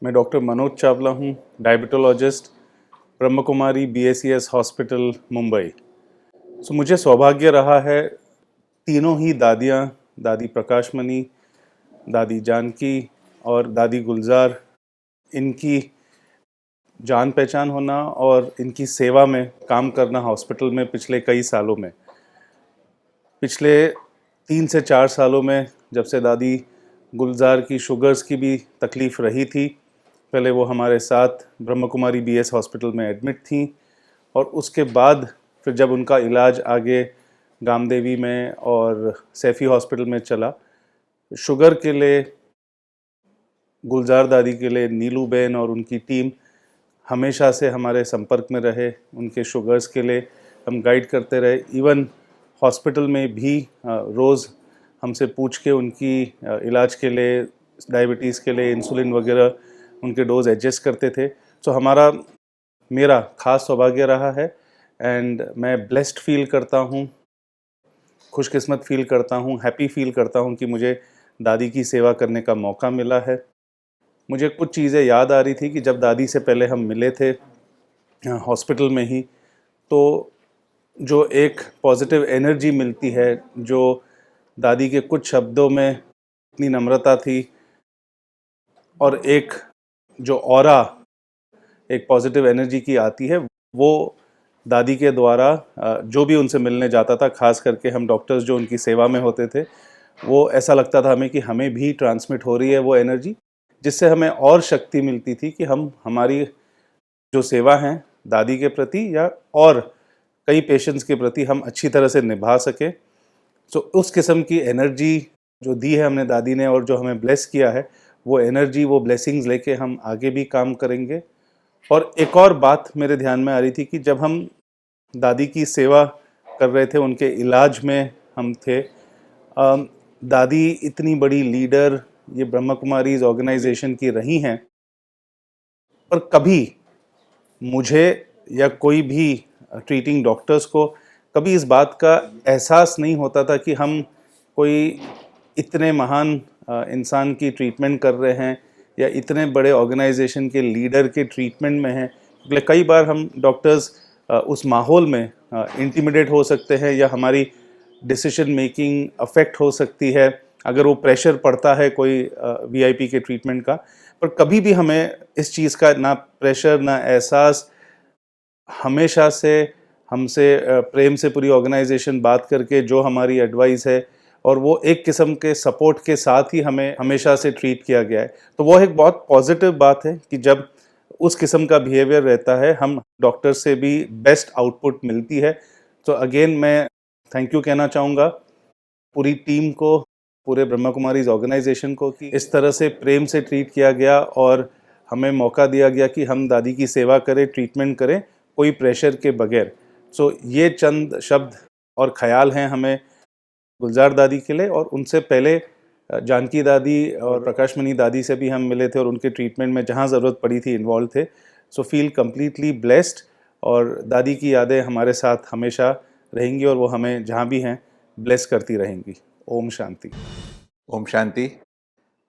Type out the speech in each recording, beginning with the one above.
मैं डॉक्टर मनोज चावला हूँ, diabetologist, Brahma Kumari BACS hospital, Mumbai. मुझे सौभाग्य रहा है तीनों ही दादियाँ, दादी प्रकाशमणि, दादी जानकी और दादी गुलजार, इनकी जान पहचान होना और इनकी सेवा में काम करना हॉस्पिटल में पिछले कई सालों में। पिछले 3 से 4 सालों में जब से दादी गुलजार की शुगर्स की भी तकलीफ़ रही थी, पहले वो हमारे साथ ब्रह्म कुमारी BS हॉस्पिटल में एडमिट थी और उसके बाद फिर जब उनका इलाज आगे गामदेवी में और सैफी हॉस्पिटल में चला, शुगर के लिए गुलजार दादी के लिए नीलू बहन और उनकी टीम हमेशा से हमारे संपर्क में रहे। उनके शुगर्स के लिए हम गाइड करते रहे। इवन हॉस्पिटल में भी रोज़ हमसे पूछ के उनकी इलाज के लिए, डायबिटीज़ के लिए इंसुलिन वगैरह उनके डोज एडजस्ट करते थे। मेरा ख़ास सौभाग्य रहा है एंड मैं ब्लेस्ड फील करता हूँ, खुशकिस्मत फील करता हूँ, हैप्पी फील करता हूँ कि मुझे दादी की सेवा करने का मौका मिला है। मुझे कुछ चीज़ें याद आ रही थी कि जब दादी से पहले हम मिले थे हॉस्पिटल में ही, तो जो एक पॉजिटिव एनर्जी मिलती है, जो दादी के कुछ शब्दों में इतनी नम्रता थी और एक जो ऑरा एक पॉजिटिव एनर्जी की आती है, वो दादी के द्वारा जो भी उनसे मिलने जाता था, खास करके हम डॉक्टर्स जो उनकी सेवा में होते थे, वो ऐसा लगता था हमें कि हमें भी ट्रांसमिट हो रही है वो एनर्जी, जिससे हमें और शक्ति मिलती थी कि हम हमारी जो सेवा हैं दादी के प्रति या और कई पेशेंट्स के प्रति हम अच्छी तरह से निभा सके। उस किस्म की एनर्जी जो दी है हमने दादी ने और जो हमें ब्लेस किया है, वो एनर्जी, वो ब्लेसिंग्स लेके हम आगे भी काम करेंगे। और एक और बात मेरे ध्यान में आ रही थी कि जब हम दादी की सेवा कर रहे थे, उनके इलाज में हम थे, दादी इतनी बड़ी लीडर ये ब्रह्म कुमारीज ऑर्गेनाइजेशन की रही हैं, पर कभी मुझे या कोई भी ट्रीटिंग डॉक्टर्स को कभी इस बात का एहसास नहीं होता था कि हम कोई इतने महान इंसान की ट्रीटमेंट कर रहे हैं या इतने बड़े ऑर्गेनाइजेशन के लीडर के ट्रीटमेंट में हैं। इसलिए कई बार हम डॉक्टर्स उस माहौल में इंटिमिडेट हो सकते हैं या हमारी डिसीजन मेकिंग अफेक्ट हो सकती है अगर वो प्रेशर पड़ता है कोई VIP के ट्रीटमेंट का। पर कभी भी हमें इस चीज़ का ना प्रेशर ना एहसास, हमेशा से हमसे प्रेम से पूरी ऑर्गेनाइजेशन बात करके जो हमारी एडवाइस है और वो एक किस्म के सपोर्ट के साथ ही हमें हमेशा से ट्रीट किया गया है। तो वो एक बहुत पॉजिटिव बात है कि जब उस किस्म का बिहेवियर रहता है, हम डॉक्टर से भी बेस्ट आउटपुट मिलती है। तो अगेन मैं थैंक यू कहना चाहूँगा पूरी टीम को, पूरे ब्रह्मा कुमारीज ऑर्गेनाइजेशन को कि इस तरह से प्रेम से ट्रीट किया गया और हमें मौका दिया गया कि हम दादी की सेवा करें, ट्रीटमेंट करें, कोई प्रेशर के बगैर। ये चंद शब्द और ख्याल हैं हमें गुलजार दादी के लिए। और उनसे पहले जानकी दादी और प्रकाशमणि दादी से भी हम मिले थे और उनके ट्रीटमेंट में जहाँ ज़रूरत पड़ी थी इन्वॉल्व थे। फील कम्प्लीटली ब्लेस्ड और दादी की यादें हमारे साथ हमेशा रहेंगी और वो हमें जहाँ भी हैं ब्लेस करती रहेंगी। ओम शांति। ओम शांति।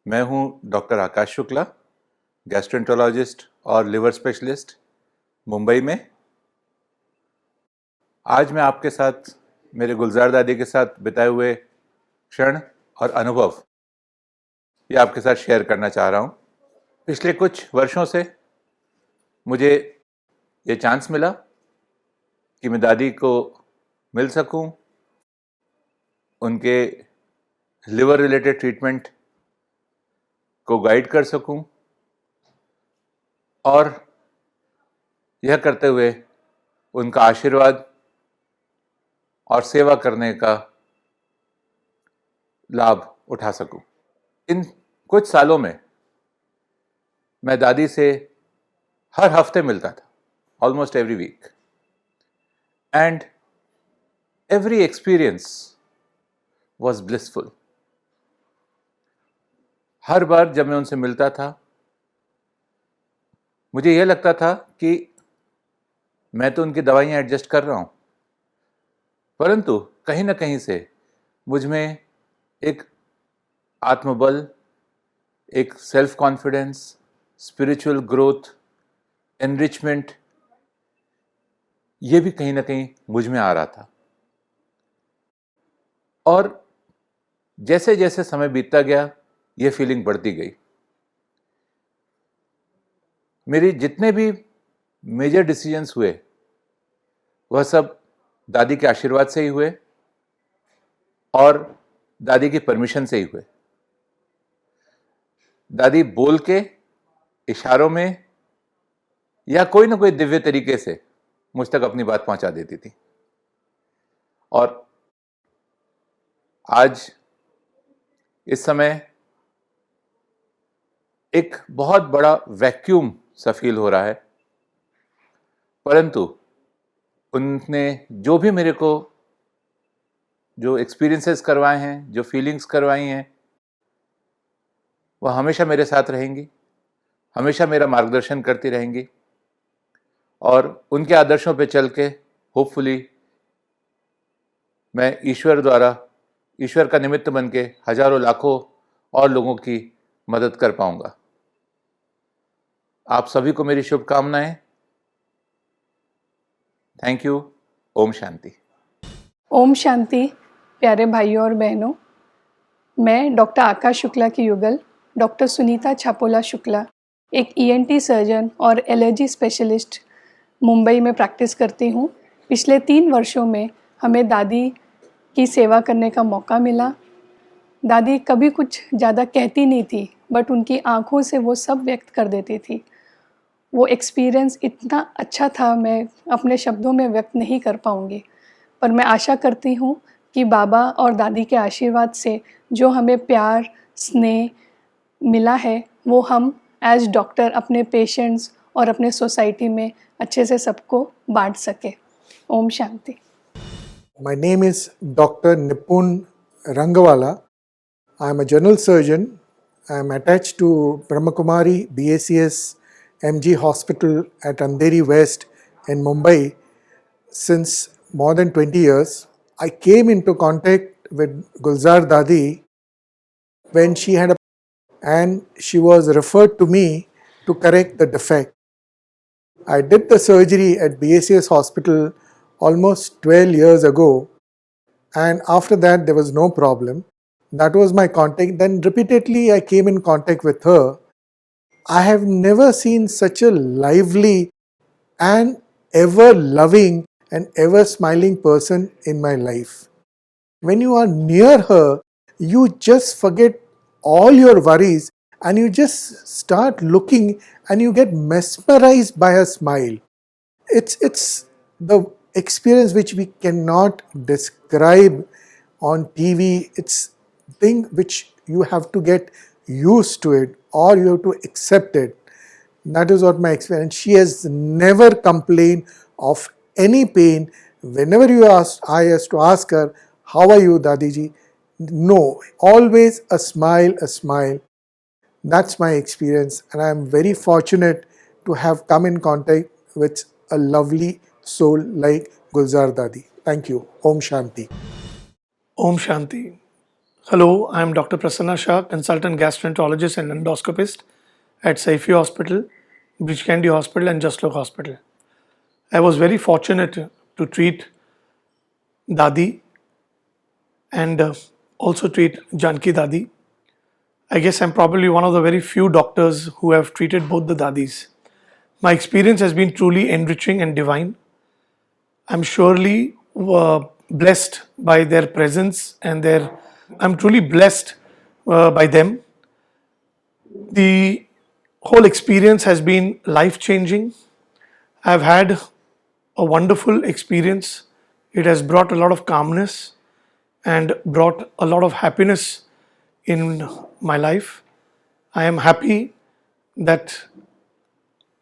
मैं हूं डॉक्टर आकाश शुक्ला, गैस्ट्रोएंटरोलॉजिस्ट और लिवर स्पेशलिस्ट, मुंबई में। आज मैं आपके साथ मेरे गुलजार दादी के साथ बिताए हुए क्षण और अनुभव ये आपके साथ शेयर करना चाह रहा हूं। पिछले कुछ वर्षों से मुझे ये चांस मिला कि मैं दादी को मिल सकूं, उनके लिवर रिलेटेड ट्रीटमेंट को गाइड कर सकूं और यह करते हुए उनका आशीर्वाद और सेवा करने का लाभ उठा सकूं। इन कुछ सालों में मैं दादी से हर हफ्ते मिलता था, almost every week, and every experience was blissful. हर बार जब मैं उनसे मिलता था मुझे यह लगता था कि मैं तो उनकी दवाइयाँ एडजस्ट कर रहा हूँ, परंतु कहीं ना कहीं से मुझ में एक आत्मबल, एक self confidence, spiritual growth, enrichment, ये भी कहीं ना कहीं मुझ में आ रहा था। और जैसे जैसे समय बीतता गया ये फीलिंग बढ़ती गई। मेरी जितने भी मेजर डिसीजंस हुए वह सब दादी के आशीर्वाद से ही हुए और दादी की परमिशन से ही हुए। दादी बोल के, इशारों में या कोई ना कोई दिव्य तरीके से मुझ तक अपनी बात पहुंचा देती थी। और आज इस समय एक बहुत बड़ा वैक्यूम सा फील हो रहा है, परंतु उनने जो भी मेरे को जो एक्सपीरियंसेस करवाए हैं, जो फीलिंग्स करवाई हैं, वह हमेशा मेरे साथ रहेंगी, हमेशा मेरा मार्गदर्शन करती रहेंगी। और उनके आदर्शों पे चल के होपफुली मैं ईश्वर का निमित्त बन के हजारों लाखों और लोगों की मदद कर पाऊंगा। आप सभी को मेरी शुभकामनाएं। Thank you. ओम शांति। ओम शांति। प्यारे भाइयों और बहनों, मैं डॉक्टर आकाश शुक्ला की युगल डॉक्टर सुनीता छापोला शुक्ला, एक ईएनटी सर्जन और एलर्जी स्पेशलिस्ट मुंबई में प्रैक्टिस करती हूँ। पिछले 3 वर्षों में हमें दादी की सेवा करने का मौका मिला। दादी कभी कुछ ज़्यादा कहती नहीं थी, बट उनकी आँखों से वो सब व्यक्त कर देती थी। वो एक्सपीरियंस इतना अच्छा था, मैं अपने शब्दों में व्यक्त नहीं कर पाऊँगी। पर मैं आशा करती हूँ कि बाबा और दादी के आशीर्वाद से जो हमें प्यार, स्नेह मिला है, वो हम एज डॉक्टर अपने पेशेंट्स और अपने सोसाइटी में अच्छे से सबको बांट सके। Om Shanti. My name is Dr. Nipun Rangawala. I am a general surgeon. I am attached to Brahmakumari BACS MG Hospital at Andheri West in Mumbai since more than 20 years. I came into contact with Gulzar Dadi when she had and she was referred to me to correct the defect. I did the surgery at BACS Hospital almost 12 years ago, and after that there was no problem. That was my contact. Then repeatedly I came in contact with her. I have never seen such a lively and ever loving and ever smiling person in my life. When you are near her, you just forget all your worries and you just start looking and you get mesmerized by her smile. It's the experience which we cannot describe on TV. It's thing which you have to get used to it or you have to accept it. That is what my experience. She has never complained of any pain. Whenever I used to ask her, "How are you, Dadiji?" No, always a smile, a smile. That's my experience, and I am very fortunate to have come in contact with a lovely soul like Gulzar Dadi. Thank you. Om Shanti. Om Shanti. Hello, I am Dr. Prasanna Shah, consultant gastroenterologist and endoscopist at Saifi Hospital, Bridge Candy Hospital and Jaslok Hospital. I was very fortunate to treat Dadi and also treat Janki Dadi. I guess I'm probably one of the very few doctors who have treated both the Dadis. My experience has been truly enriching and divine. I'm surely blessed by their presence and I'm truly blessed by them. The whole experience has been life-changing. I've had a wonderful experience. It has brought a lot of calmness and brought a lot of happiness in my life. I am happy that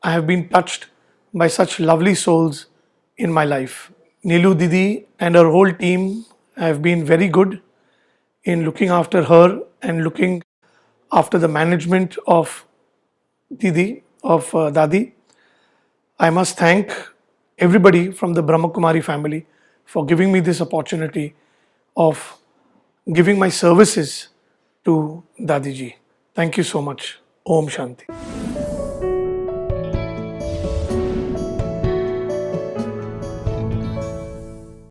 I have been touched by such lovely souls in my life. Nilu Didi and her whole team have been very good in looking after her and looking after the management of Dadi. I must thank everybody from the Brahmakumari family for giving me this opportunity of giving my services to Dadiji. Thank you so much. Om Shanti.